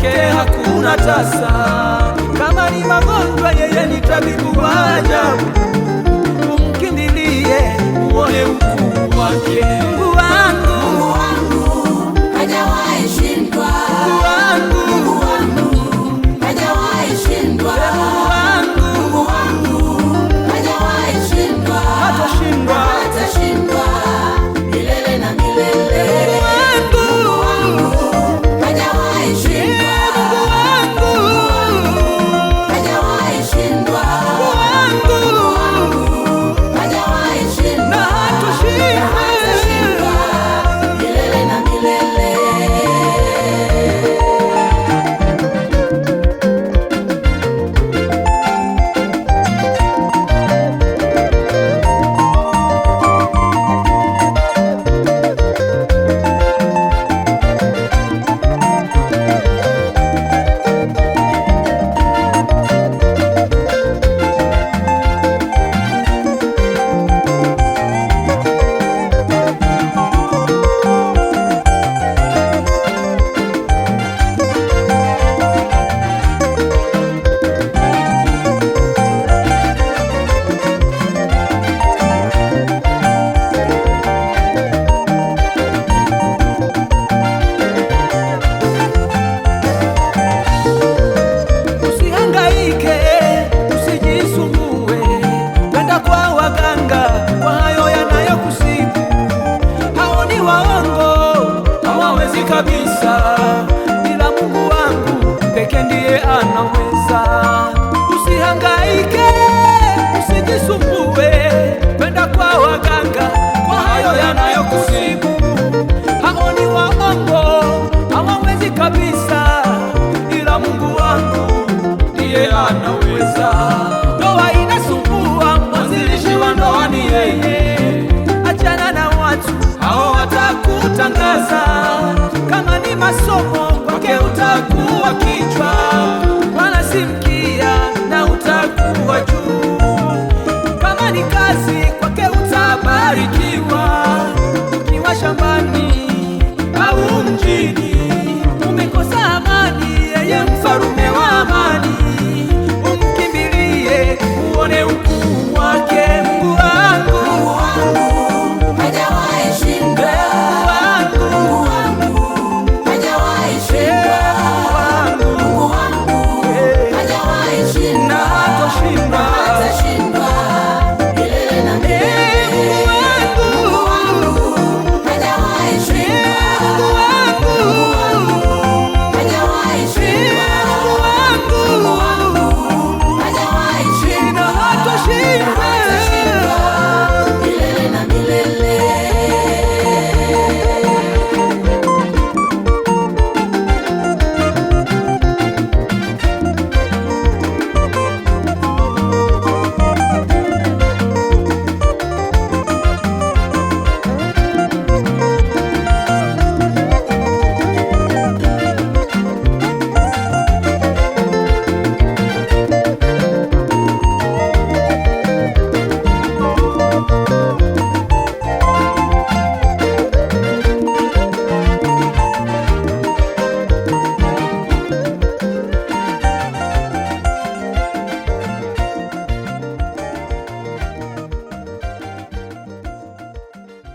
kwake hakuna tasa. Kama ni magonjwa, yeye ni tabibu wa ajabu. Umkimbilie uone ukuu wake. Mungu wangu hajawahi shindwa. Mungu wangu Hajawahi shindwa. Mungu wangu Hajawahi shindwa. hatashindwa. Hatashindwa milele na milele. Mungu Hajawahi shindwa. Hajawahi shindwa. Hajawahi shindwa. Hatashindwa milele na milele. Usihangaike, usijisumbue, kwenda kwa waganga kwa hayo yanayokusibu. Hao ni waongo, hawawezi kabisa, ila Mungu wangu peke ndiye anaweza. Usihangaike, usijisumbue, kwenda kwa waganga kwa hayo yanayokusibu. Hao ni waongo, hawawezi kabisa, ila Mungu wangu ndiye anaweza. Ndoa inasumbua, mwanzilishi wa ndoa ni yeye. Achana na watu hao watakutangaza. Kama ni masomo